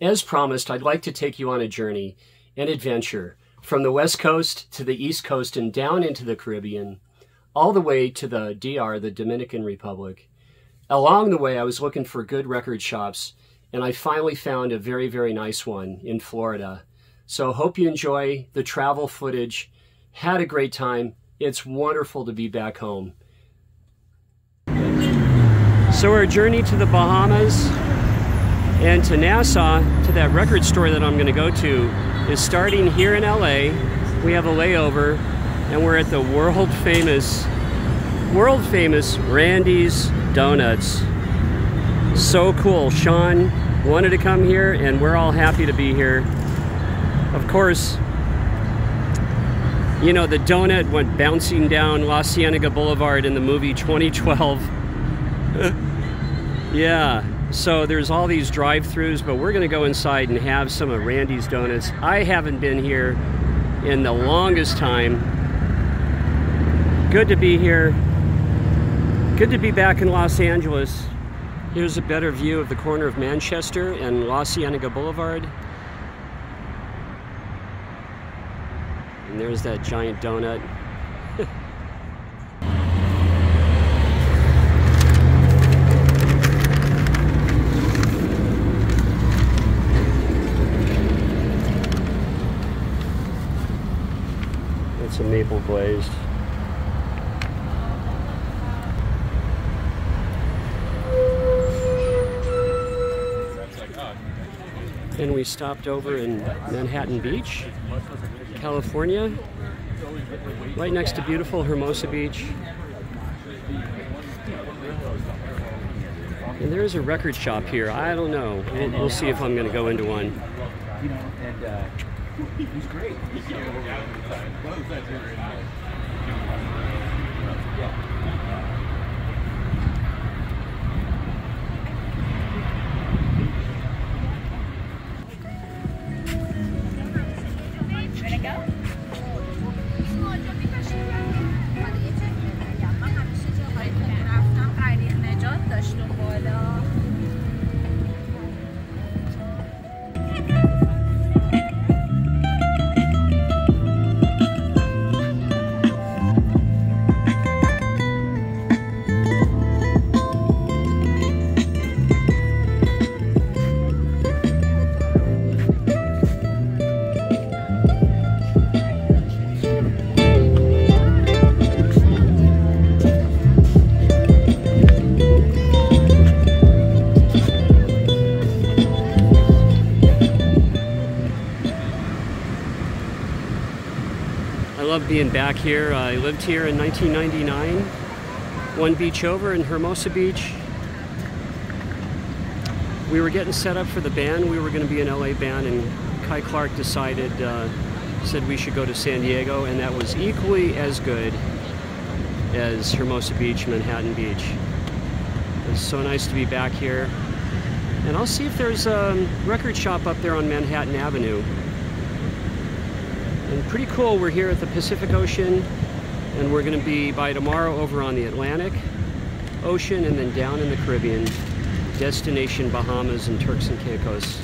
As promised, I'd like to take you on a journey, an adventure, from the West Coast to the East Coast and down into the Caribbean, all the way to the DR, the Dominican Republic. Along the way, I was looking for good record shops, and I finally found a very, very nice one in Florida. So hope you enjoy the travel footage. Had a great time. It's wonderful to be back home. So our journey to the Bahamas and to Nassau, to that record store that I'm going to go to, is starting here in LA. We have a layover, and we're at the world famous Randy's Donuts. So cool. Sean wanted to come here, and we're all happy to be here. Of course, you know, the donut went bouncing down La Cienega Boulevard in the movie 2012. Yeah, so there's all these drive-thrus, but we're going to go inside and have some of Randy's Donuts. I haven't been here in the longest time. Good to be here. Good to be back in Los Angeles. Here's a better view of the corner of Manchester and La Cienega Boulevard. And there's that giant donut. That's a maple glazed. And we stopped over in Manhattan Beach, California, right next to beautiful Hermosa Beach. And there's a record shop here. I don't know. We'll see if I'm going to go into one. You know, and he's great. I love being back here. I lived here in 1999, one beach over in Hermosa Beach. We were getting set up for the band. We were going to be an LA band, and Kai Clark decided, said we should go to San Diego, and that was equally as good as Hermosa Beach, Manhattan Beach. It's so nice to be back here. And I'll see if there's a record shop up there on Manhattan Avenue. And pretty cool, we're here at the Pacific Ocean, and we're going to be by tomorrow over on the Atlantic Ocean and then down in the Caribbean, destination Bahamas and Turks and Caicos.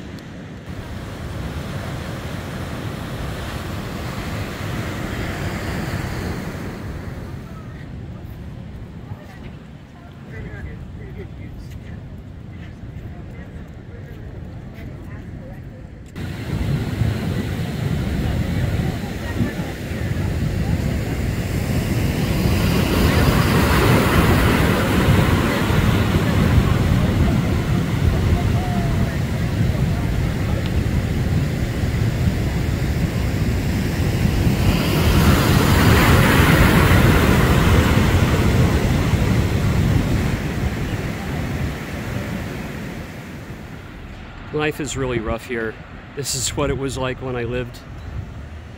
Life is really rough here. This is what it was like when I lived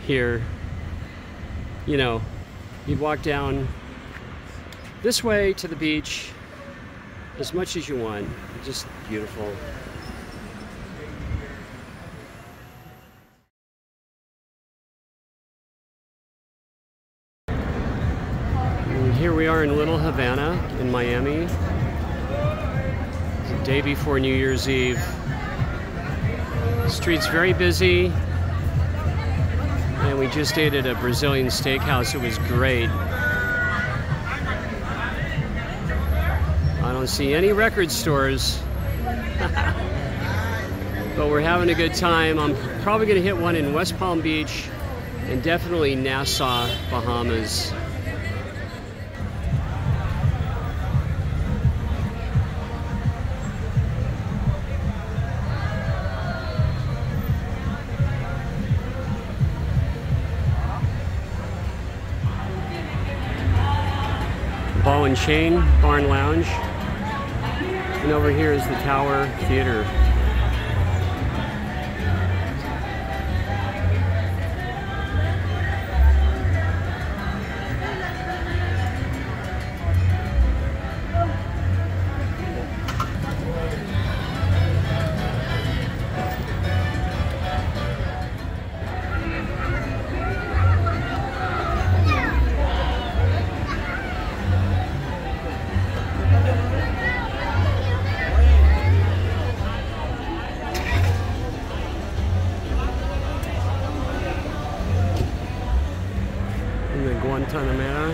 here. You know, you'd walk down this way to the beach as much as you want. Just beautiful. And here we are in Little Havana in Miami. It's the day before New Year's Eve. Street's very busy. And we just ate at a Brazilian steakhouse. It was great. I don't see any record stores. But we're having a good time. I'm probably going to hit one in West Palm Beach and definitely Nassau, Bahamas. Ball and Chain Barn Lounge. And over here is the Tower Theater. Guantanamera.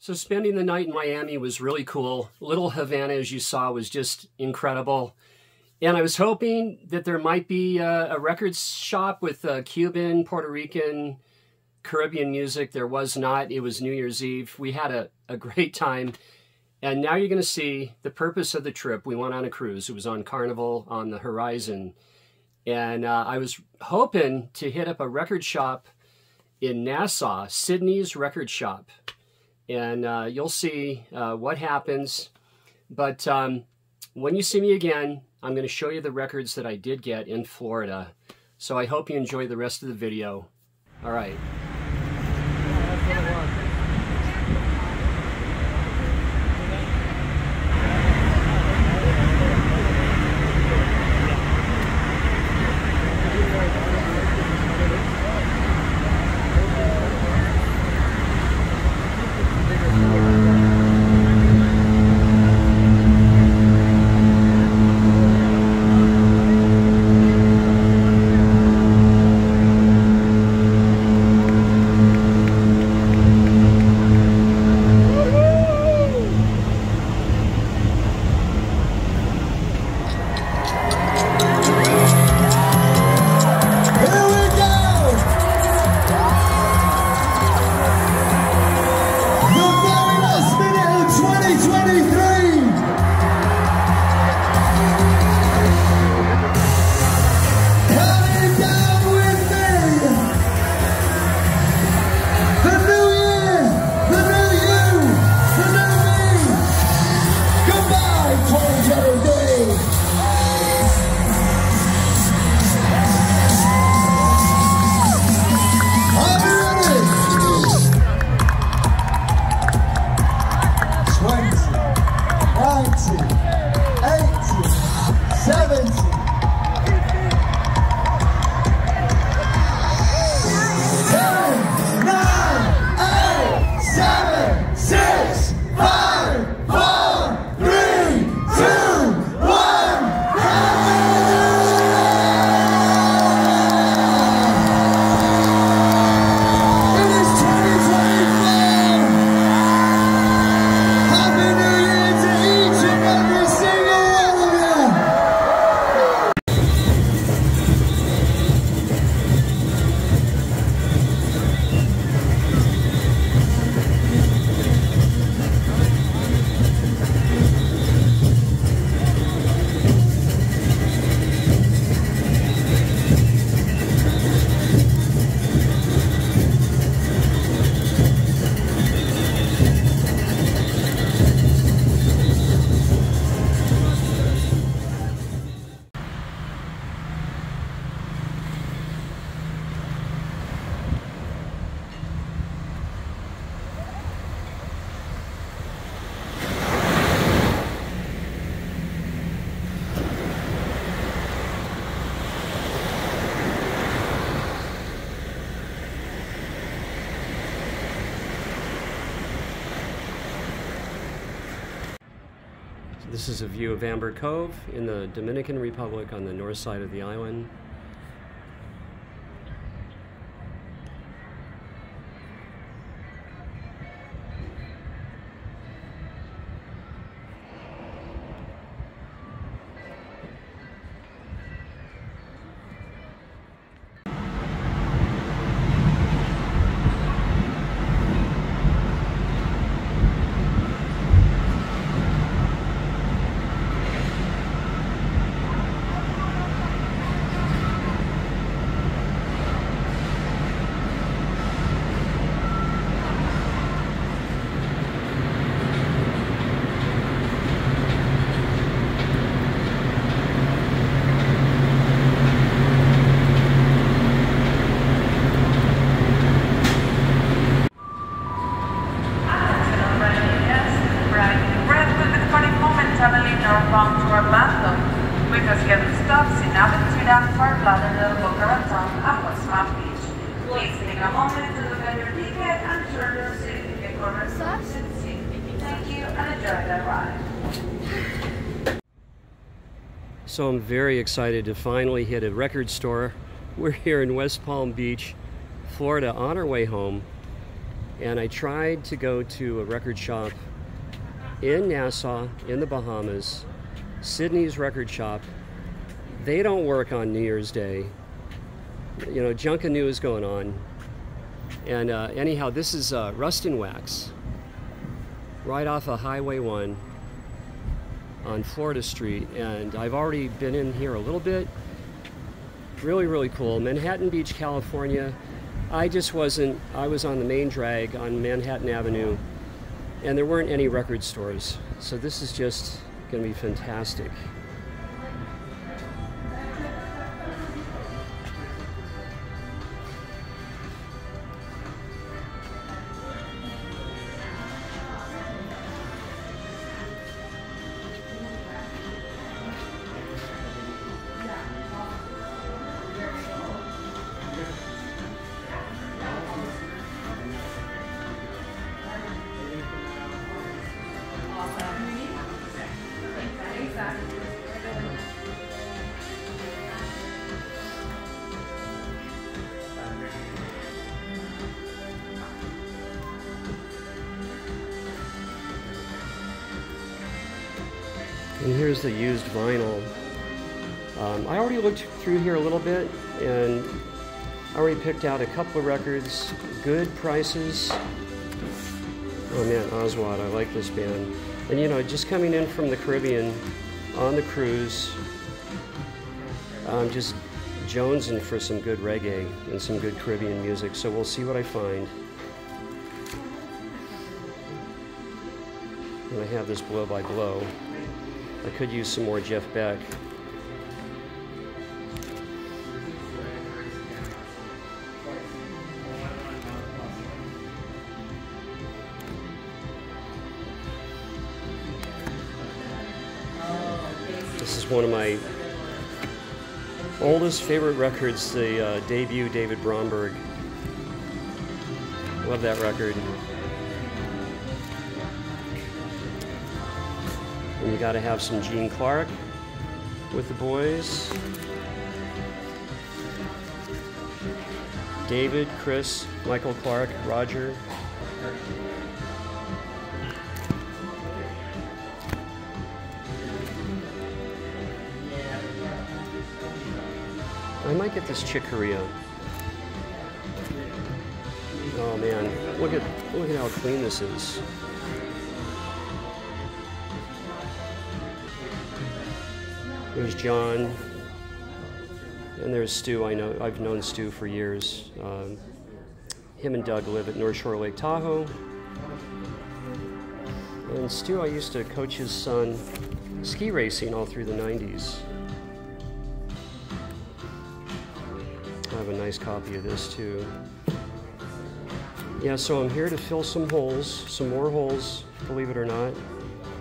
So spending the night in Miami was really cool. Little Havana, as you saw, was just incredible. And I was hoping that there might be a record shop with Cuban, Puerto Rican, Caribbean music. There was not. It was New Year's Eve. We had a great time. And now you're going to see the purpose of the trip. We went on a cruise. It was on Carnival on the Horizon. And I was hoping to hit up a record shop in Nassau, Sydney's Record Shop. And you'll see what happens. But when you see me again, I'm going to show you the records that I did get in Florida. So I hope you enjoy the rest of the video. All right. This is a view of Amber Cove in the Dominican Republic on the north side of the island. So I'm very excited to finally hit a record store. We're here in West Palm Beach, Florida, on our way home, and I tried to go to a record shop in Nassau in the Bahamas, Sydney's record shop. They don't work on New Year's Day. You know, Junkanoo is going on. And anyhow, this is Rust and Wax, right off of Highway 1 on Florida Street, and I've already been in here a little bit. Really, really cool. Manhattan Beach, California. I was on the main drag on Manhattan Avenue, and there weren't any record stores. So this is just gonna be fantastic. And here's the used vinyl. I already looked through here a little bit, and I already picked out a couple of records, good prices. Oh man, Oswald, I like this band. And you know, just coming in from the Caribbean on the cruise, I'm just jonesing for some good reggae and some good Caribbean music, so we'll see what I find. And I have this Blow by Blow. I could use some more Jeff Beck. This is one of my oldest favorite records, the debut David Bromberg. Love that record. And you gotta have some Gene Clark with the boys. David, Chris, Michael Clark, Roger. I might get this Chick Corea. Oh man, look at how clean this is. There's John, and there's Stu. I've known Stu for years. Him and Doug live at North Shore Lake Tahoe. And Stu, I used to coach his son ski racing all through the 90s. I have a nice copy of this too. Yeah, so I'm here to fill some holes, some more holes, believe it or not.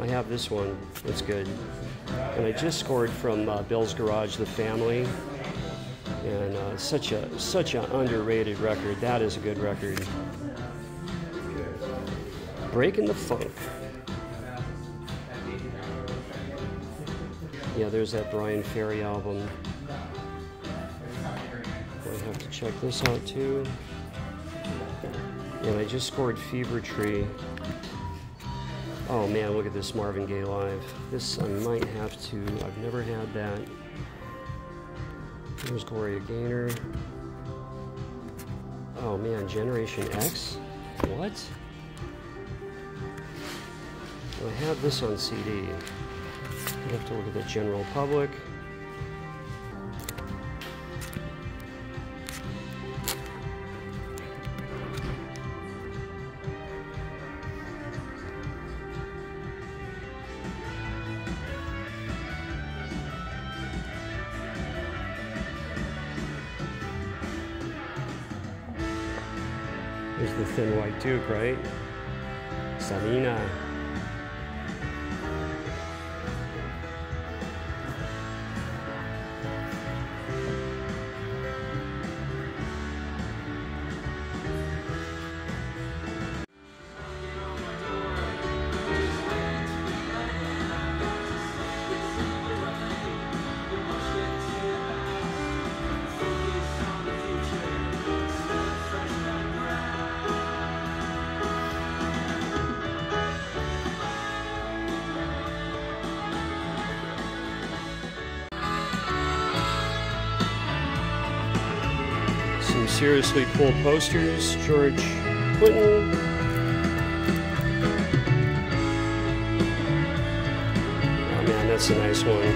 I have this one, it's good. And I just scored from Bill's Garage, The Family, and such an underrated record. That is a good record. Breaking the Funk. Yeah, there's that Brian Ferry album. I have to check this out too. And I just scored Fever Tree. Oh man, look at this Marvin Gaye live. This I might have to. I've never had that. Here's Gloria Gaynor. Oh man, Generation X? What? I have this on CD. I have to look at the General Public. There's the Thin White Duke, right? Salina. Some seriously cool posters. George Clinton. Oh man, that's a nice one.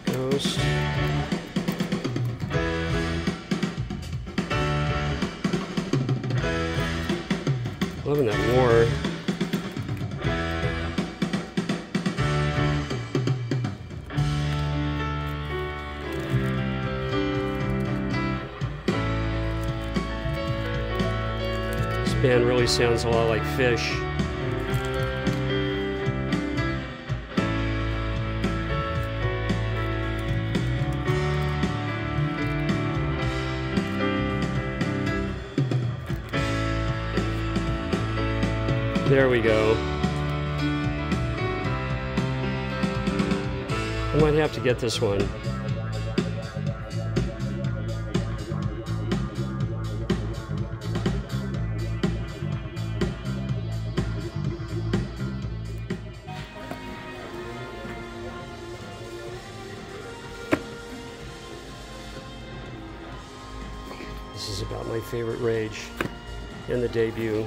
Ghost. Loving that war. Band really sounds a lot like Fish. There we go. I might have to get this one. This is about my favorite Rage and the debut.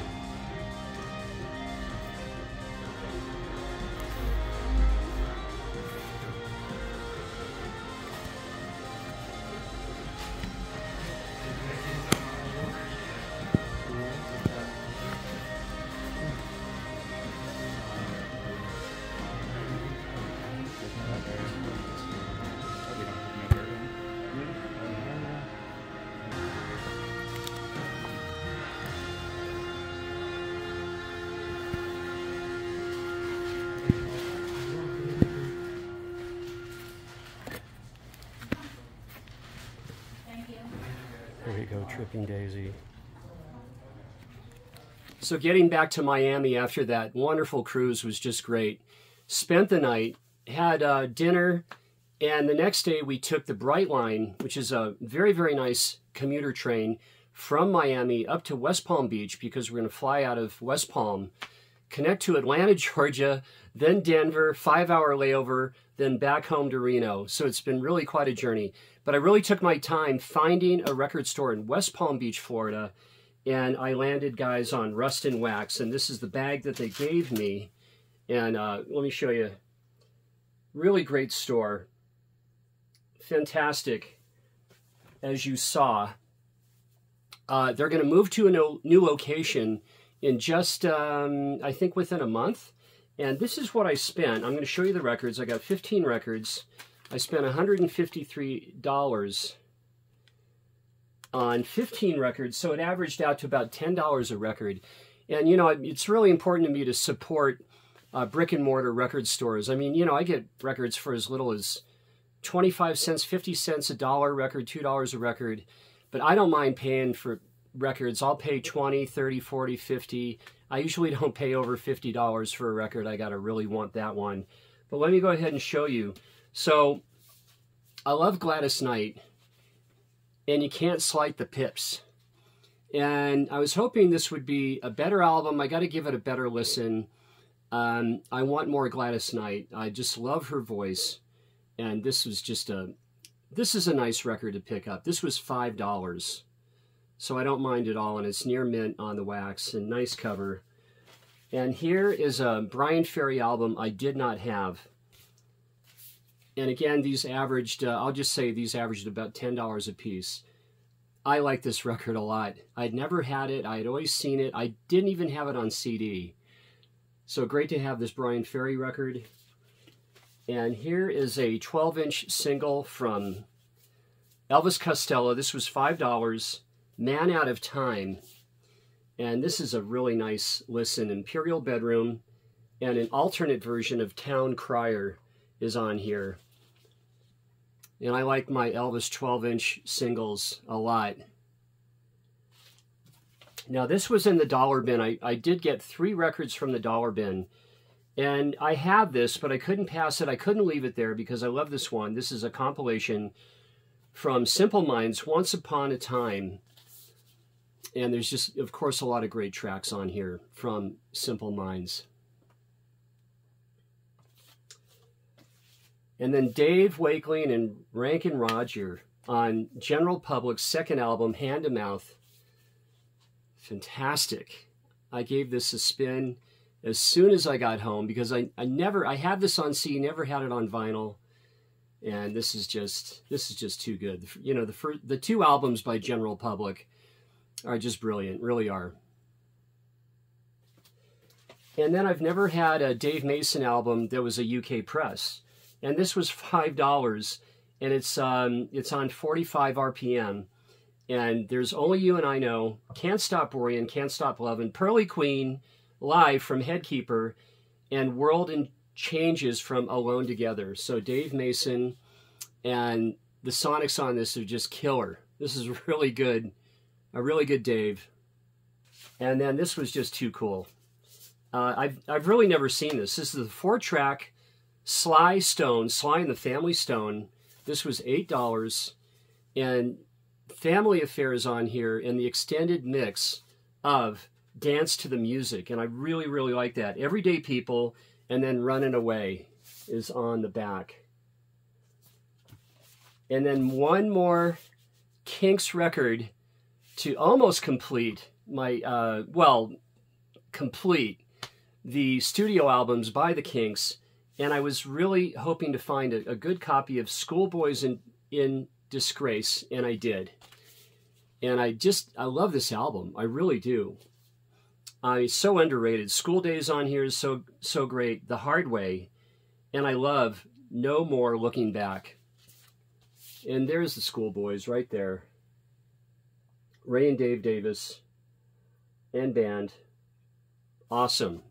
There you go, Tripping Daisy. So getting back to Miami after that wonderful cruise was just great. Spent the night, had dinner, and the next day we took the Bright Line, which is a very, very nice commuter train from Miami up to West Palm Beach, because we're going to fly out of West Palm, connect to Atlanta, Georgia, then Denver, 5-hour layover, then back home to Reno. So it's been really quite a journey. But I really took my time finding a record store in West Palm Beach, Florida, and I landed, guys, on Rust and Wax. And this is the bag that they gave me. And let me show you. Really great store. Fantastic, as you saw. They're going to move to a new location in just, I think, within a month. And this is what I spent. I'm going to show you the records. I got 15 records. I spent $153 on 15 records, so it averaged out to about $10 a record. And, you know, it's really important to me to support brick and mortar record stores. I mean, you know, I get records for as little as 25 cents, 50 cents, $1 a record, $2 a record. But I don't mind paying for records. I'll pay 20, 30, 40, 50. I usually don't pay over $50 for a record. I gotta really want that one. But let me go ahead and show you. So I love Gladys Knight, and you can't slight the pips. And I was hoping this would be a better album. I got to give it a better listen. I want more Gladys Knight. I just love her voice. And this was just this is a nice record to pick up. This was $5. So I don't mind at all. And it's near mint on the wax and nice cover. And here is a Bryan Ferry album I did not have. And again, these averaged, I'll just say these averaged about $10 a piece. I like this record a lot. I'd never had it. I'd always seen it. I didn't even have it on CD. So great to have this Bryan Ferry record. And here is a 12-inch single from Elvis Costello. This was $5. Man Out of Time. And this is a really nice listen. Imperial Bedroom and an alternate version of Town Crier is on here. And I like my Elvis 12-inch singles a lot. Now this was in the dollar bin. I did get 3 records from the dollar bin. And I have this, but I couldn't pass it. I couldn't leave it there because I love this one. This is a compilation from Simple Minds, Once Upon a Time. And there's just, of course, a lot of great tracks on here from Simple Minds. And then Dave Wakeling and Rankin Roger on General Public's second album, Hand to Mouth. Fantastic. I gave this a spin as soon as I got home because I had this on CD, never had it on vinyl. And this is just too good. You know, the 2 albums by General Public are just brilliant, really are. And then I've never had a Dave Mason album that was a UK press. And this was $5, and it's on 45 RPM. And there's Only You and I Know, Can't Stop Worrying, Can't Stop Loving, Pearly Queen, live from Headkeeper, and World and Changes from Alone Together. So Dave Mason and the sonics on this are just killer. This is really good, a really good Dave. And then this was just too cool. I've really never seen this. This is the 4-track Sly Stone, Sly and the Family Stone. This was $8, and Family Affairs on here in the extended mix of Dance to the Music, and I really, really like that. Everyday People, and then Running Away is on the back. And then one more Kinks record to almost complete my, complete the studio albums by the Kinks. And I was really hoping to find a good copy of Schoolboys in Disgrace, and I did. And I love this album. I really do. It's so underrated. School Days on here is so great. The Hard Way. And I love No More Looking Back. And there's the Schoolboys right there. Ray and Dave Davis and band. Awesome.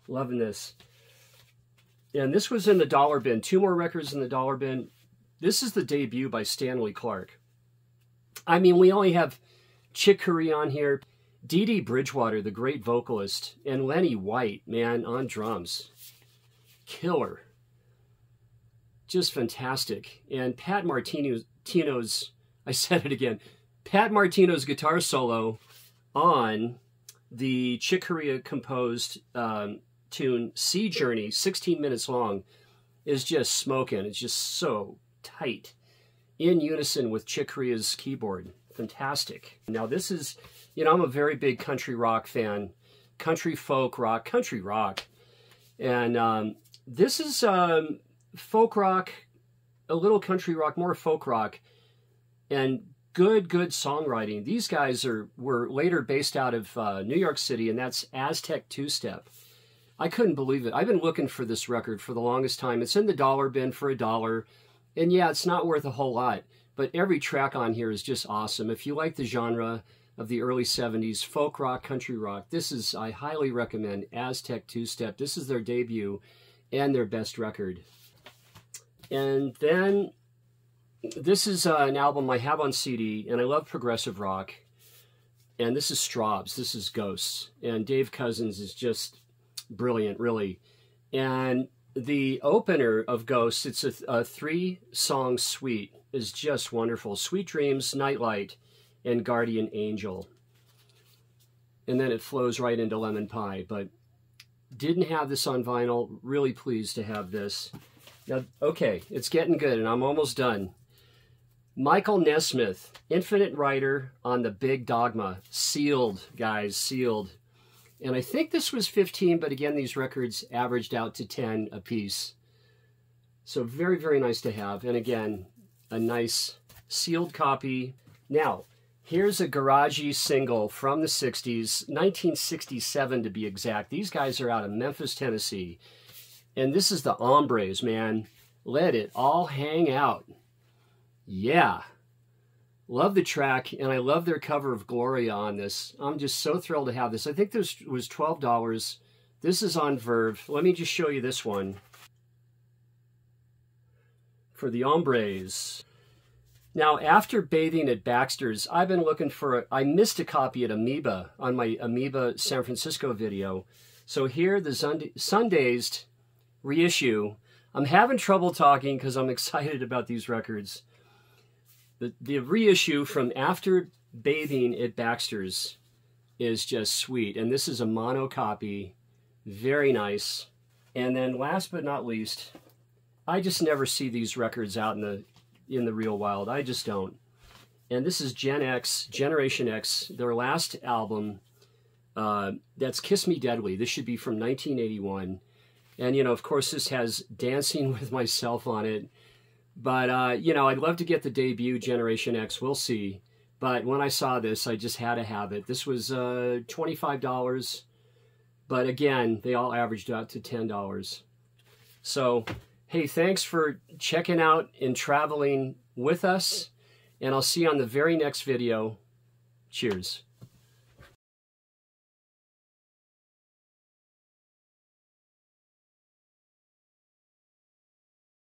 Loving this. And this was in the dollar bin. 2 more records in the dollar bin. This is the debut by Stanley Clarke. I mean, we only have Chick Corea on here, Dee Dee Bridgewater, the great vocalist, and Lenny White, man, on drums. Killer. Just fantastic. And Pat Martino's, I said it again, Pat Martino's guitar solo on the Chick Corea composed tune Sea Journey, 16 minutes long, is just smoking. It's just so tight, in unison with Chick Corea's keyboard. Fantastic. Now this is, you know, I'm a very big country rock fan, country folk rock, country rock, and this is folk rock, a little country rock, more folk rock, and good songwriting. These guys were later based out of New York City, and that's Aztec Two-Step. I couldn't believe it. I've been looking for this record for the longest time. It's in the dollar bin for $1. And yeah, it's not worth a whole lot, but every track on here is just awesome. If you like the genre of the early 70s, folk rock, country rock, I highly recommend Aztec Two-Step. This is their debut and their best record. And then this is an album I have on CD, and I love progressive rock. And this is Straub's. This is Ghosts. And Dave Cousins is just brilliant, really. And the opener of Ghosts, it's a 3-song suite, is just wonderful. Sweet Dreams, Nightlight, and Guardian Angel. And then it flows right into Lemon Pie. But didn't have this on vinyl. Really pleased to have this. Now, okay, it's getting good, and I'm almost done. Michael Nesmith, Infinite Rider on the Big Dogma. Sealed, guys, sealed. And I think this was 15, but again, these records averaged out to 10 a piece. So very, very nice to have. And again, a nice sealed copy. Now, here's a garagey single from the 60s, 1967 to be exact. These guys are out of Memphis, Tennessee. And this is the Hombres, man. Let it all hang out. Yeah. Love the track, and I love their cover of Gloria on this. I'm just so thrilled to have this. I think this was $12. This is on Verve. Let me just show you this one. For the Hombres. Now, after bathing at Baxter's, I've been looking for... I missed a copy at Amoeba on my Amoeba San Francisco video. So here, the Sundazed reissue. I'm having trouble talking because I'm excited about these records. The reissue from after bathing at Baxter's is just sweet. And this is a mono copy. Very nice. And then last but not least, I just never see these records out in the real wild. I just don't. And this is Generation X, their last album. That's Kiss Me Deadly. This should be from 1981. And, you know, of course, this has Dancing with Myself on it. But, you know, I'd love to get the debut Generation X. We'll see. But when I saw this, I just had to have it. This was $25. But again, they all averaged out to $10. So, hey, thanks for checking out and traveling with us. And I'll see you on the very next video. Cheers.